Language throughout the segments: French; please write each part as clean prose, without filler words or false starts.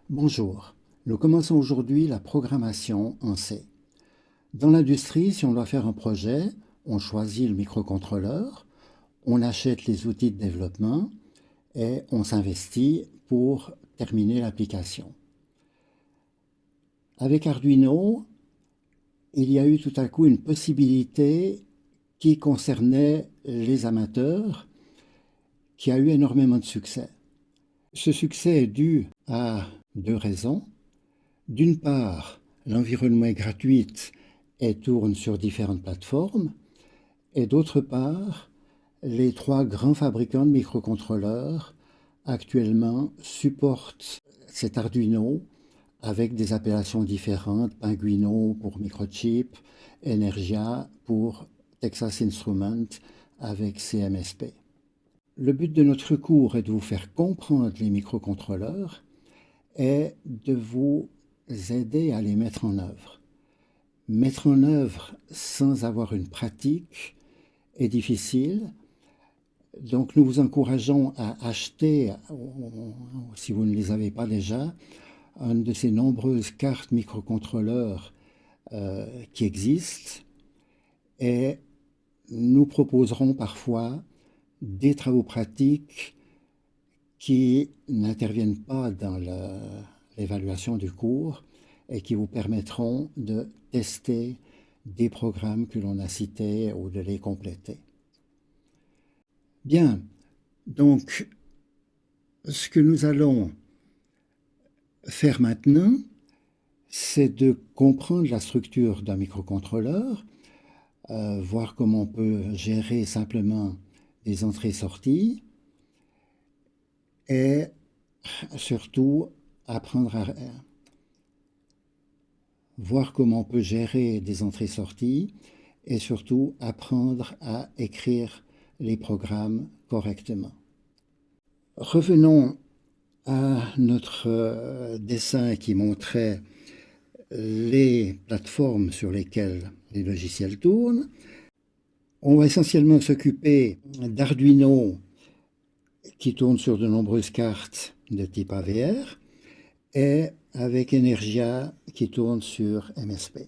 Bonjour, nous commençons aujourd'hui la programmation en C. Dans l'industrie, si on doit faire un projet, on choisit le microcontrôleur, on achète les outils de développement et on s'investit pour terminer l'application. Avec Arduino, il y a eu tout à coup une possibilité qui concernait les amateurs, qui a eu énormément de succès. Ce succès est dû à deux raisons. D'une part, l'environnement est gratuit et tourne sur différentes plateformes. Et d'autre part, les trois grands fabricants de microcontrôleurs actuellement supportent cet Arduino avec des appellations différentes, Pinguino pour microchip, Energia pour Texas Instruments avec CMSP. Le but de notre cours est de vous faire comprendre les microcontrôleurs et de vous aider à les mettre en œuvre. Mettre en œuvre sans avoir une pratique est difficile, donc nous vous encourageons à acheter, si vous ne les avez pas déjà, une de ces nombreuses cartes microcontrôleurs qui existent, et nous proposerons parfois des travaux pratiques qui n'interviennent pas dans l'évaluation du cours et qui vous permettront de tester des programmes que l'on a cités ou de les compléter. Bien, donc ce que nous allons faire maintenant, c'est de comprendre la structure d'un microcontrôleur, voir comment on peut gérer simplement des entrées-sorties et surtout apprendre à voir comment on peut gérer des entrées-sorties et surtout apprendre à écrire les programmes correctement. Revenons à notre dessin qui montrait les plateformes sur lesquelles les logiciels tournent. On va essentiellement s'occuper d'Arduino qui tourne sur de nombreuses cartes de type AVR et avec Energia qui tourne sur MSP.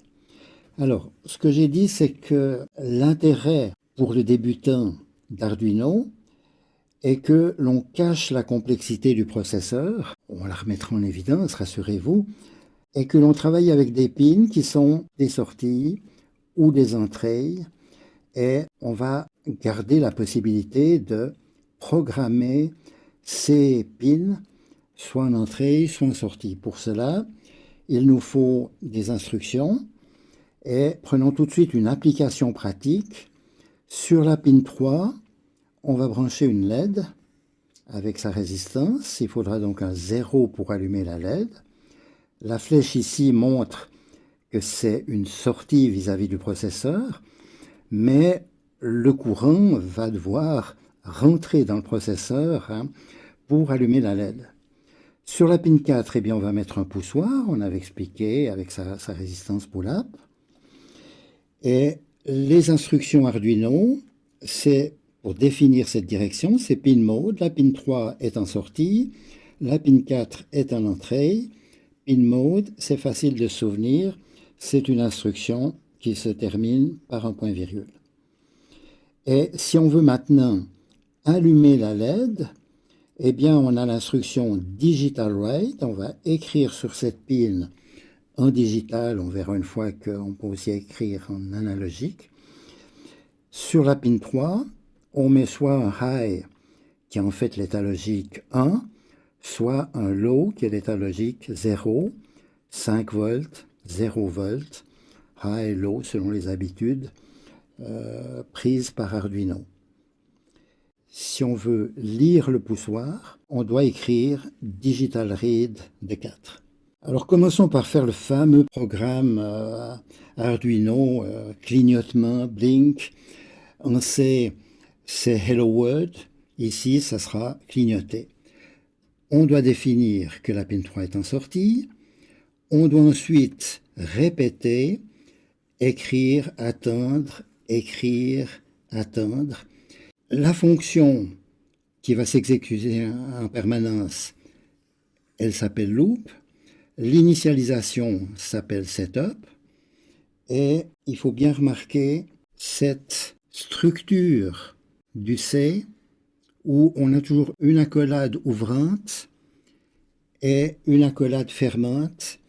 Alors, ce que j'ai dit, c'est que l'intérêt pour le débutant d'Arduino est que l'on cache la complexité du processeur, on la remettra en évidence, rassurez-vous, et que l'on travaille avec des pins qui sont des sorties ou des entrées, et on va garder la possibilité de programmer ces pins soit en entrée, soit en sortie. Pour cela, il nous faut des instructions et prenons tout de suite une application pratique. Sur la pin 3, on va brancher une LED avec sa résistance. Il faudra donc un 0 pour allumer la LED. La flèche ici montre que c'est une sortie vis-à-vis du processeur, mais le courant va devoir rentrer dans le processeur pour allumer la LED. Sur la pin 4, eh bien, on va mettre un poussoir, on avait expliqué avec sa résistance pull-up. Et les instructions Arduino, c'est pour définir cette direction, c'est pin mode. La pin 3 est en sortie, la pin 4 est en entrée. Pin mode, c'est facile de se souvenir, c'est une instruction qui se termine par un point-virgule. Et si on veut maintenant allumer la LED, eh bien, on a l'instruction Digital Write. On va écrire sur cette pin en digital. On verra une fois qu'on peut aussi écrire en analogique. Sur la pin 3, on met soit un High, qui est en fait l'état logique 1, soit un Low, qui est l'état logique 0, 5 volts, 0 volts, High, Low, selon les habitudes prises par Arduino. Si on veut lire le poussoir, on doit écrire Digital Read de 4. Alors commençons par faire le fameux programme Arduino, clignotement, blink. En C, c'est Hello World. Ici, ça sera clignoter. On doit définir que la pin 3 est en sortie. On doit ensuite répéter, écrire, attendre, écrire, attendre. La fonction qui va s'exécuter en permanence, elle s'appelle loop. L'initialisation s'appelle setup et il faut bien remarquer cette structure du C où on a toujours une accolade ouvrante et une accolade fermante.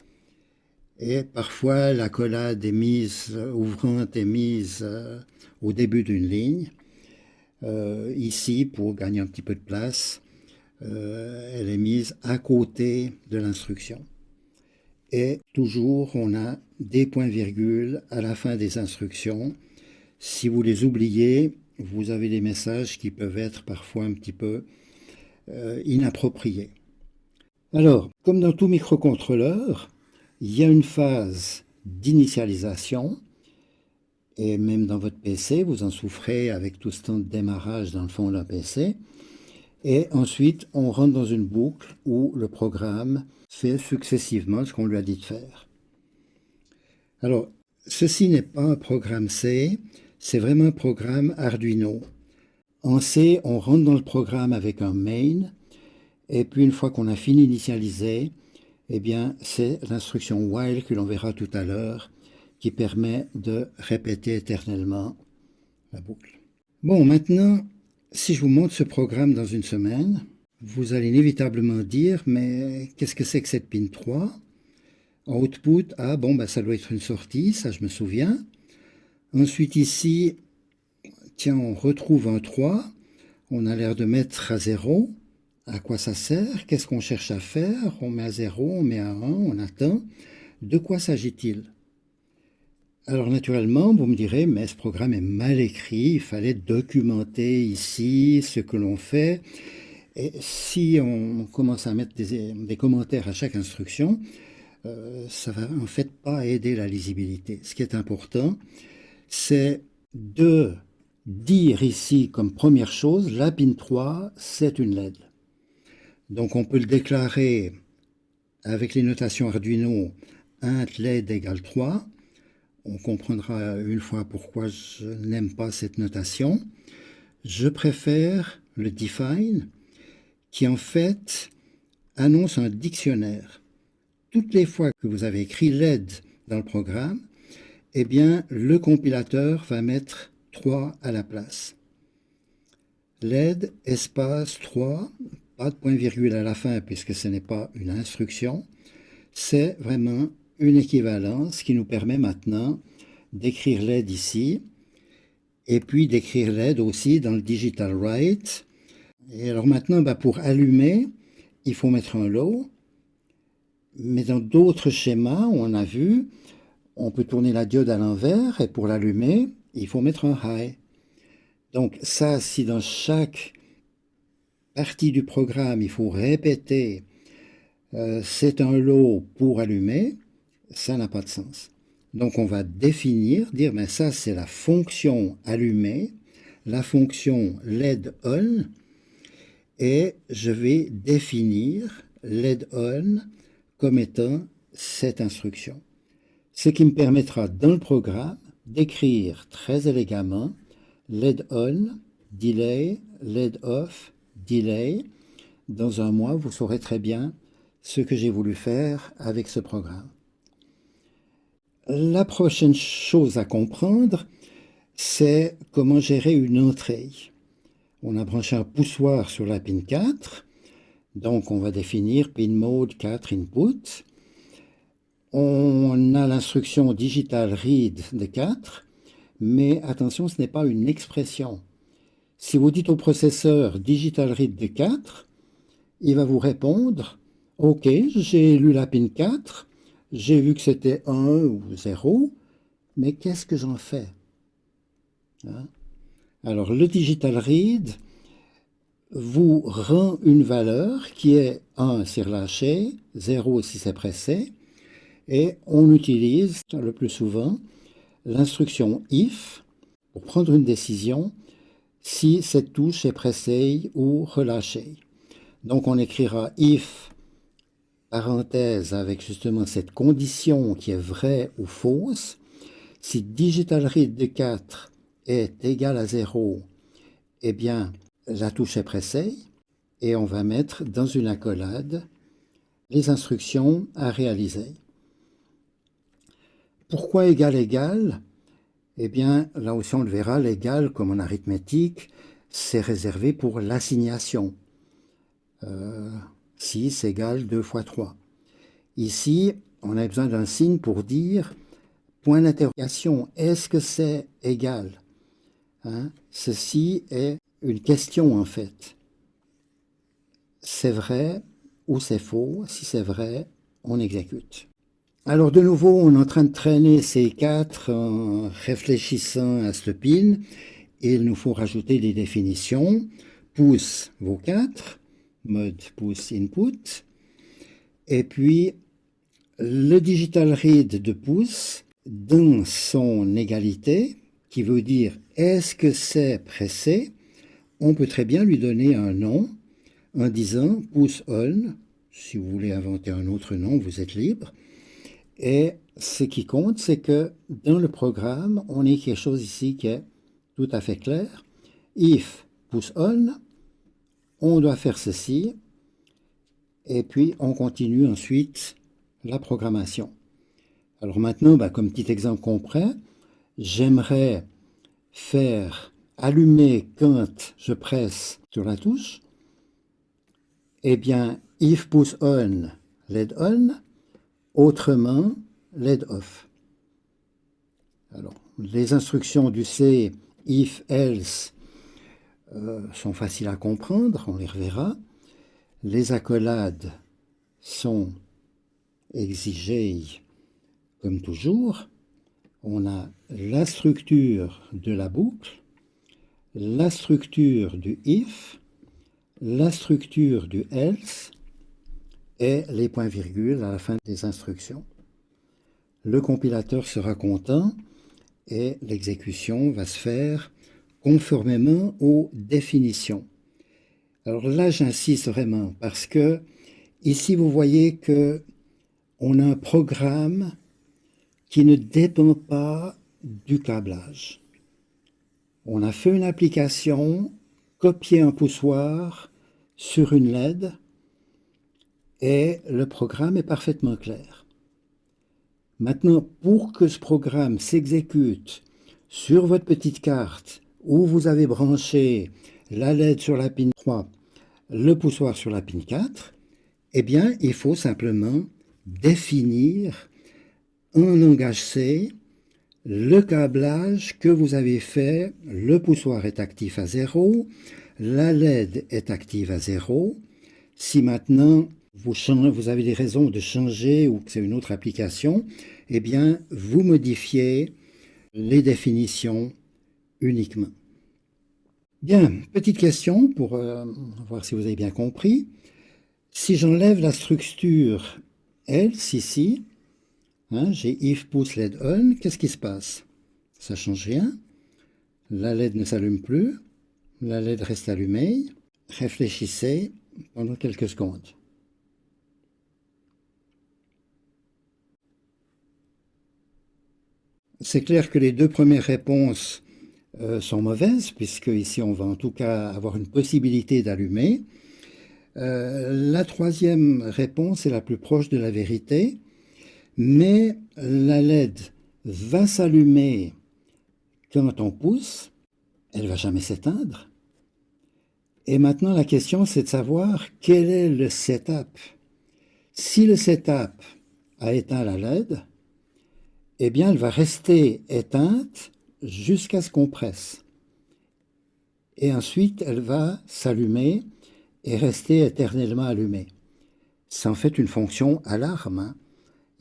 Et parfois, l'accolade est mise, ouvrante est mise au début d'une ligne. Ici, pour gagner un petit peu de place, elle est mise à côté de l'instruction. Et toujours, on a des points-virgules à la fin des instructions. Si vous les oubliez, vous avez des messages qui peuvent être parfois un petit peu inappropriés. Alors, comme dans tout microcontrôleur, il y a une phase d'initialisation, et même dans votre PC, vous en souffrez avec tout ce temps de démarrage dans le fond d'un PC. Et ensuite, on rentre dans une boucle où le programme fait successivement ce qu'on lui a dit de faire. Alors, ceci n'est pas un programme C, c'est vraiment un programme Arduino. En C, on rentre dans le programme avec un main, et puis une fois qu'on a fini d'initialiser, eh bien, c'est l'instruction while que l'on verra tout à l'heure qui permet de répéter éternellement la boucle. Bon, maintenant, si je vous montre ce programme dans une semaine, vous allez inévitablement dire, mais qu'est-ce que c'est que cette pin 3 ? En output, ah bon, ben, ça doit être une sortie, ça je me souviens. Ensuite ici, tiens, on retrouve un 3, on a l'air de mettre à 0. À quoi ça sert? Qu'est-ce qu'on cherche à faire? On met à 0, on met à 1, on attend. De quoi s'agit-il? Alors naturellement, vous me direz, mais ce programme est mal écrit, il fallait documenter ici ce que l'on fait. Et si on commence à mettre des commentaires à chaque instruction, ça va en fait pas aider la lisibilité. Ce qui est important, c'est de dire ici comme première chose, la pin 3, c'est une LED. Donc on peut le déclarer avec les notations Arduino, int LED égale 3. On comprendra une fois pourquoi je n'aime pas cette notation. Je préfère le define, qui en fait annonce un dictionnaire. Toutes les fois que vous avez écrit LED dans le programme, eh bien, le compilateur va mettre 3 à la place. LED, espace 3, pas de point-virgule à la fin puisque ce n'est pas une instruction. C'est vraiment une équivalence qui nous permet maintenant d'écrire LED ici et puis d'écrire LED aussi dans le digital write. Et alors maintenant, pour allumer, il faut mettre un low. Mais dans d'autres schémas, on a vu, on peut tourner la diode à l'envers et pour l'allumer, il faut mettre un high. Donc ça, si dans chaque partie du programme, il faut répéter c'est un low pour allumer, ça n'a pas de sens. Donc on va définir, dire mais ça c'est la fonction allumer, la fonction LED on, et je vais définir LED on comme étant cette instruction. Ce qui me permettra dans le programme d'écrire très élégamment LED on, delay, LED off, delay. Dans un mois, vous saurez très bien ce que j'ai voulu faire avec ce programme. La prochaine chose à comprendre, c'est comment gérer une entrée. On a branché un poussoir sur la pin 4, donc on va définir pin mode 4 input. On a l'instruction digital read de 4, mais attention, ce n'est pas une expression. Si vous dites au processeur digital read de 4, il va vous répondre « Ok, j'ai lu la pin 4, j'ai vu que c'était 1 ou 0, mais qu'est-ce que j'en fais ?» Alors, le digital read vous rend une valeur qui est 1 si relâché, 0 si c'est pressé, et on utilise le plus souvent l'instruction if pour prendre une décision si cette touche est pressée ou relâchée. Donc on écrira if, parenthèse avec justement cette condition qui est vraie ou fausse. Si digital read de 4 est égal à 0, eh bien la touche est pressée et on va mettre dans une accolade les instructions à réaliser. Pourquoi égal égal? Eh bien, là aussi on le verra, l'égal, comme en arithmétique, c'est réservé pour l'assignation. 6 égale 2 fois 3. Ici, on a besoin d'un signe pour dire point d'interrogation. Est-ce que c'est égal? Ceci est une question en fait. C'est vrai ou c'est faux? Si c'est vrai, on exécute. Alors de nouveau, on est en train de traîner ces 4 en réfléchissant à ce pin. Et il nous faut rajouter des définitions. Pouce vaut 4, mode pouce input. Et puis le digital read de pouce dans son égalité, qui veut dire est-ce que c'est pressé, on peut très bien lui donner un nom en disant pouce on. Si vous voulez inventer un autre nom, vous êtes libre. Et ce qui compte, c'est que dans le programme, on ait quelque chose ici qui est tout à fait clair. If pouce on doit faire ceci, et puis on continue ensuite la programmation. Alors maintenant, comme petit exemple concret, j'aimerais faire allumer quand je presse sur la touche. Eh bien, if pouce on, LED on, autrement, LED off. Alors, les instructions du C, if, else, sont faciles à comprendre, on les reverra. Les accolades sont exigées comme toujours. On a la structure de la boucle, la structure du if, la structure du else et les points-virgules à la fin des instructions. Le compilateur sera content et l'exécution va se faire conformément aux définitions. Alors là, j'insiste vraiment parce que ici, vous voyez que on a un programme qui ne dépend pas du câblage. On a fait une application, copié un poussoir sur une LED et le programme est parfaitement clair. Maintenant, pour que ce programme s'exécute sur votre petite carte où vous avez branché la LED sur la pin 3, le poussoir sur la pin 4, eh bien, il faut simplement définir en langage C le câblage que vous avez fait. Le poussoir est actif à 0, la LED est active à 0. Si maintenant vous avez des raisons de changer ou que c'est une autre application, eh bien, vous modifiez les définitions uniquement. Bien, petite question pour voir si vous avez bien compris. Si j'enlève la structure else ici, j'ai if pouce LED on, qu'est-ce qui se passe? Ça ne change rien. La LED ne s'allume plus. La LED reste allumée. Réfléchissez pendant quelques secondes. C'est clair que les deux premières réponses sont mauvaises, puisque ici on va en tout cas avoir une possibilité d'allumer. La troisième réponse est la plus proche de la vérité, mais la LED va s'allumer quand on pousse, elle ne va jamais s'éteindre. Et maintenant la question c'est de savoir quel est le setup. Si le setup a éteint la LED, eh bien elle va rester éteinte jusqu'à ce qu'on presse. Et ensuite elle va s'allumer et rester éternellement allumée. C'est en fait une fonction alarme.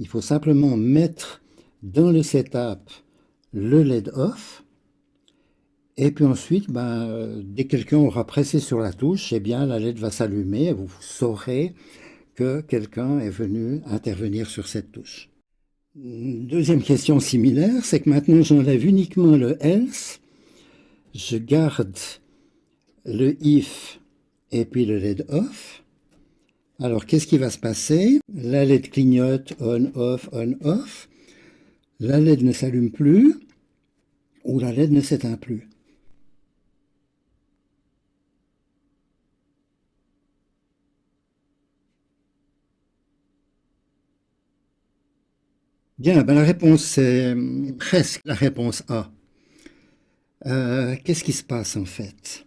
Il faut simplement mettre dans le setup le LED off, et puis ensuite, dès que quelqu'un aura pressé sur la touche, eh bien la LED va s'allumer et vous saurez que quelqu'un est venu intervenir sur cette touche. Deuxième question similaire, c'est que maintenant j'enlève uniquement le else, je garde le if et puis le LED off. Alors, qu'est-ce qui va se passer? La LED clignote on, off. La LED ne s'allume plus ou la LED ne s'éteint plus. Bien, ben la réponse c'est presque la réponse A. Qu'est-ce qui se passe en fait?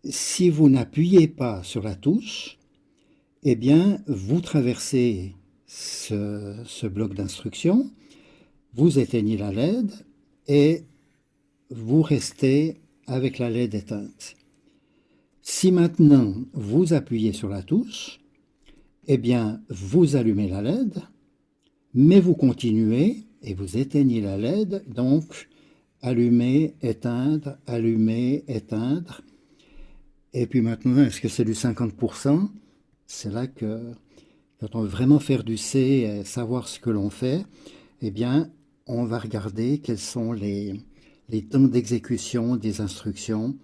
Si vous n'appuyez pas sur la touche, eh bien, vous traversez ce bloc d'instructions, vous éteignez la LED et vous restez avec la LED éteinte. Si maintenant vous appuyez sur la touche, eh bien, vous allumez la LED, mais vous continuez et vous éteignez la LED, donc allumer, éteindre. Et puis maintenant, est-ce que c'est du 50%? C'est là que, quand on veut vraiment faire du C et savoir ce que l'on fait, eh bien, on va regarder quels sont les temps d'exécution des instructions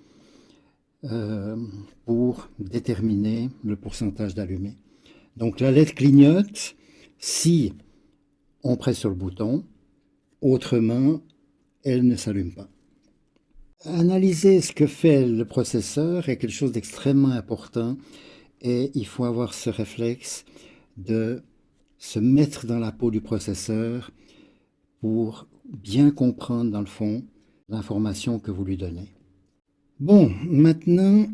euh, pour déterminer le pourcentage d'allumé. Donc la LED clignote si on presse sur le bouton, autrement, elle ne s'allume pas. Analyser ce que fait le processeur est quelque chose d'extrêmement important et il faut avoir ce réflexe de se mettre dans la peau du processeur pour bien comprendre dans le fond l'information que vous lui donnez. Bon, maintenant,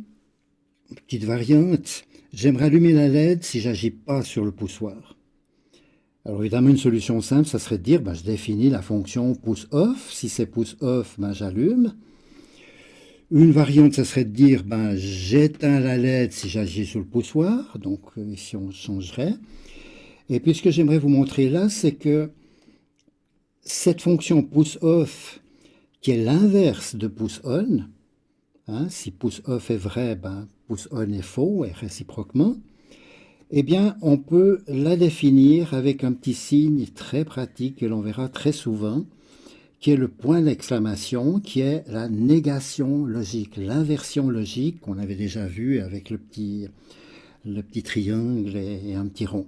petite variante, j'aimerais allumer la LED si j'agis pas sur le poussoir. Alors évidemment, une solution simple, ça serait de dire, je définis la fonction pouce off. Si c'est pouce off, j'allume. Une variante, ça serait de dire, j'éteins la LED si j'agis sur le poussoir. Donc ici, on changerait. Et puis ce que j'aimerais vous montrer là, c'est que cette fonction pouce off, qui est l'inverse de pouce on, si pouce off est vrai, pouce on est faux, et réciproquement, eh bien, on peut la définir avec un petit signe très pratique que l'on verra très souvent, qui est le point d'exclamation, qui est la négation logique, l'inversion logique qu'on avait déjà vu avec le petit triangle et un petit rond.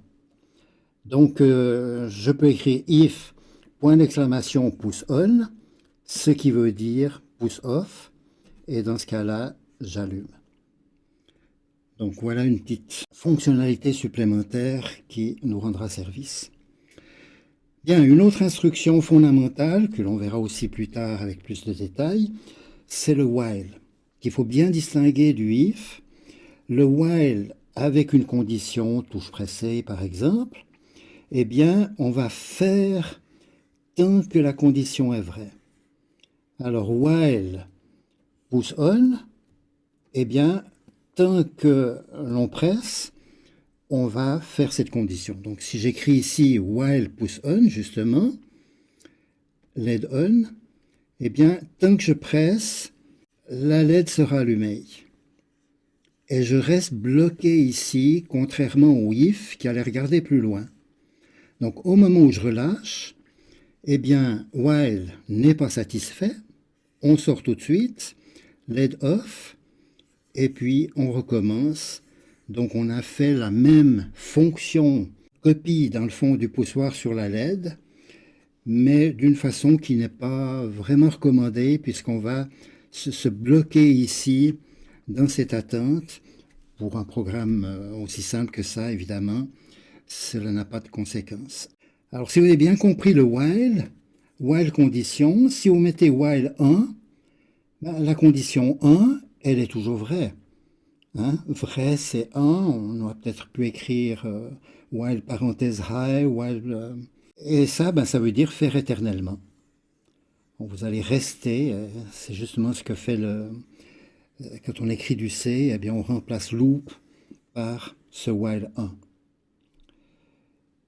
Donc, je peux écrire if, point d'exclamation, pouce on, ce qui veut dire pouce off, et dans ce cas-là, j'allume. Donc voilà une petite fonctionnalité supplémentaire qui nous rendra service. Bien, une autre instruction fondamentale, que l'on verra aussi plus tard avec plus de détails, c'est le while, qu'il faut bien distinguer du if. Le while avec une condition, touche pressée par exemple, eh bien, on va faire tant que la condition est vraie. Alors, while pouce on, eh bien, tant que l'on presse, on va faire cette condition. Donc si j'écris ici while pouce on, justement, LED on, eh bien, tant que je presse, la LED sera allumée. Et je reste bloqué ici, contrairement au if qui allait regarder plus loin. Donc au moment où je relâche, eh bien, while n'est pas satisfait, on sort tout de suite, LED off, et puis on recommence. Donc on a fait la même fonction copie dans le fond du poussoir sur la LED, mais d'une façon qui n'est pas vraiment recommandée puisqu'on va se bloquer ici dans cette attente. Pour un programme aussi simple que ça, évidemment, cela n'a pas de conséquences. Alors si vous avez bien compris le while condition, si vous mettez while 1, la condition 1, elle est toujours vraie. Vrai, c'est 1. On aurait peut-être pu écrire while parenthèse high, while... et ça, ça veut dire faire éternellement. Bon, vous allez rester, c'est justement ce que fait quand on écrit du C, eh bien on remplace loop par ce while 1.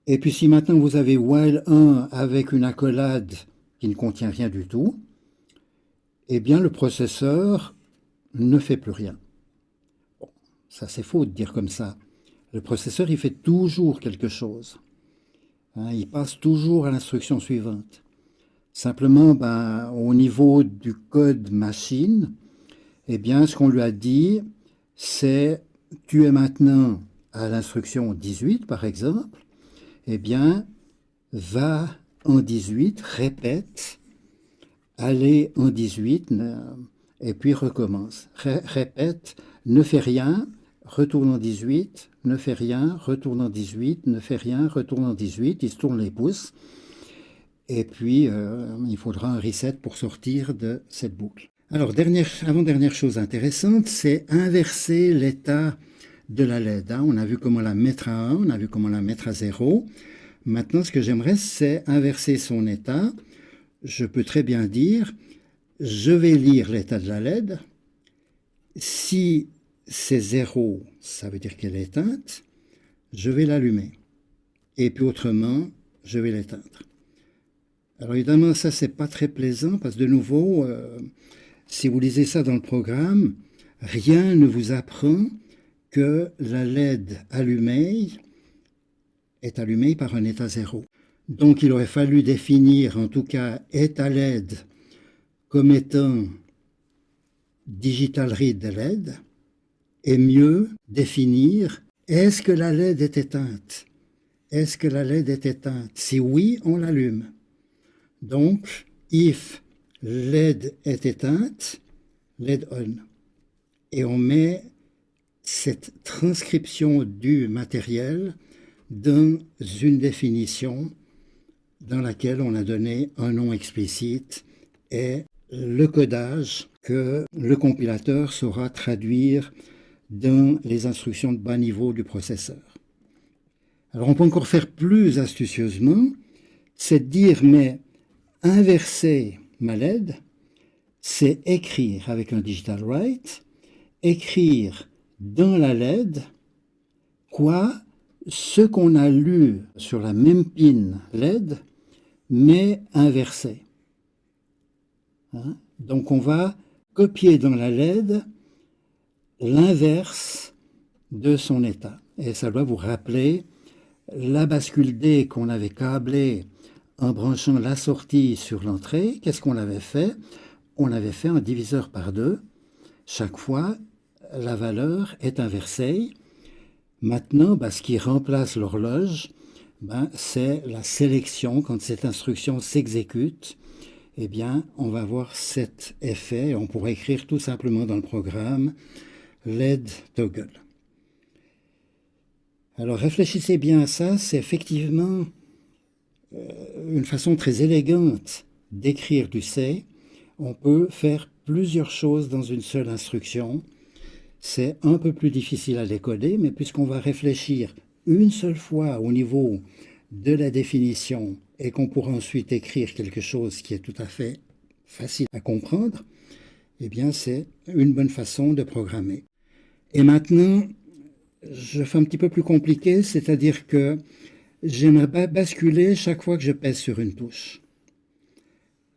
Et puis si maintenant vous avez while 1 avec une accolade qui ne contient rien du tout, eh bien le processeur ne fait plus rien. Bon, ça c'est faux de dire comme ça. Le processeur, il fait toujours quelque chose. Il passe toujours à l'instruction suivante. Simplement, au niveau du code machine, eh bien, ce qu'on lui a dit, c'est tu es maintenant à l'instruction 18, par exemple, eh bien, va en 18, répète, allez en 18, et puis recommence. Répète, ne fais rien, retourne en 18, ne fait rien, retourne en 18, ne fait rien, retourne en 18, il se tourne les pouces. Et puis, il faudra un reset pour sortir de cette boucle. Alors, avant-dernière chose intéressante, c'est inverser l'état de la LED. On a vu comment la mettre à 1, on a vu comment la mettre à 0. Maintenant, ce que j'aimerais, c'est inverser son état. Je peux très bien dire, je vais lire l'état de la LED. Si c'est 0, ça veut dire qu'elle est éteinte. Je vais l'allumer. Et puis autrement, je vais l'éteindre. Alors évidemment, ça, c'est pas très plaisant parce que de nouveau, si vous lisez ça dans le programme, rien ne vous apprend que la LED allumée est allumée par un état 0. Donc il aurait fallu définir, en tout cas, état LED comme étant digital read de LED, et mieux définir, est-ce que la LED est éteinte? Est-ce que la LED est éteinte? Si oui, on l'allume. Donc, if LED est éteinte, LED on. Et on met cette transcription du matériel dans une définition dans laquelle on a donné un nom explicite et le codage que le compilateur saura traduire dans les instructions de bas niveau du processeur. Alors on peut encore faire plus astucieusement, c'est de dire, mais inverser ma LED, c'est écrire avec un digital write, écrire dans la LED ce qu'on a lu sur la même pin LED, mais inversé. Donc on va copier dans la LED l'inverse de son état. Et ça doit vous rappeler la bascule D qu'on avait câblée en branchant la sortie sur l'entrée. Qu'est-ce qu'on avait fait? On avait fait un diviseur par 2. Chaque fois, la valeur est inversée. Maintenant, ce qui remplace l'horloge, c'est la sélection. Quand cette instruction s'exécute, eh bien, on va avoir cet effet. On pourrait écrire tout simplement dans le programme LED toggle. Alors réfléchissez bien à ça, c'est effectivement une façon très élégante d'écrire du C. On peut faire plusieurs choses dans une seule instruction. C'est un peu plus difficile à décoder, mais puisqu'on va réfléchir une seule fois au niveau de la définition et qu'on pourra ensuite écrire quelque chose qui est tout à fait facile à comprendre, eh bien c'est une bonne façon de programmer. Et maintenant, je fais un petit peu plus compliqué, c'est-à-dire que j'aimerais basculer chaque fois que je pèse sur une touche.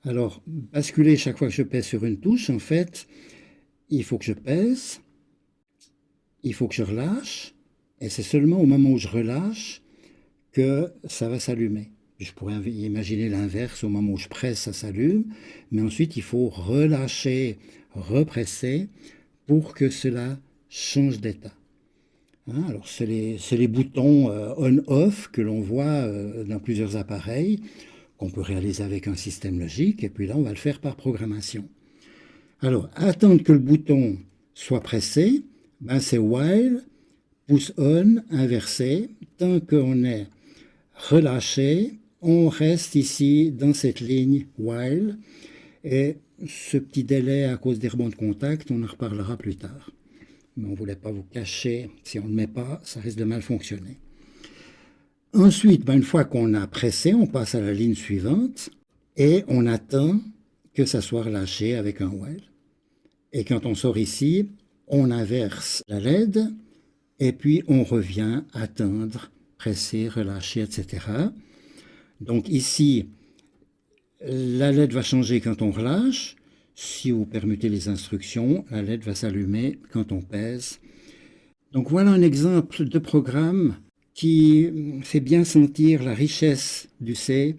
Alors, basculer chaque fois que je pèse sur une touche, en fait, il faut que je pèse, il faut que je relâche, et c'est seulement au moment où je relâche que ça va s'allumer. Je pourrais imaginer l'inverse, au moment où je presse, ça s'allume, mais ensuite il faut relâcher, represser pour que cela change d'état. Alors c'est les boutons on-off que l'on voit dans plusieurs appareils, qu'on peut réaliser avec un système logique, et puis là on va le faire par programmation. Alors, attendre que le bouton soit pressé, c'est while, pouce on, inversé. Tant qu'on est relâché, on reste ici dans cette ligne while, et ce petit délai à cause des rebonds de contact, on en reparlera plus tard. Mais on ne voulait pas vous cacher, si on ne le met pas, ça risque de mal fonctionner. Ensuite, une fois qu'on a pressé, on passe à la ligne suivante et on attend que ça soit relâché avec un while. Et quand on sort ici, on inverse la LED et puis on revient attendre, presser, relâcher, etc. Donc ici, la LED va changer quand on relâche. Si vous permettez les instructions, la LED va s'allumer quand on pèse. Donc voilà un exemple de programme qui fait bien sentir la richesse du C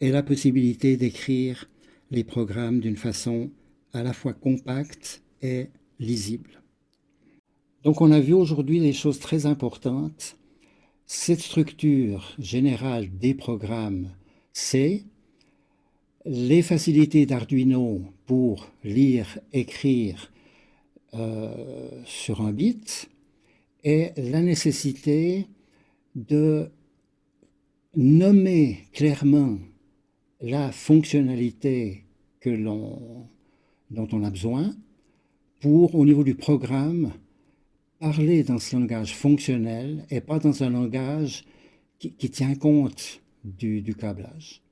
et la possibilité d'écrire les programmes d'une façon à la fois compacte et lisible. Donc on a vu aujourd'hui des choses très importantes. Cette structure générale des programmes C, les facilités d'Arduino pour lire, écrire sur un bit, est la nécessité de nommer clairement la fonctionnalité dont on a besoin pour, au niveau du programme, parler dans ce langage fonctionnel et pas dans un langage qui tient compte du câblage.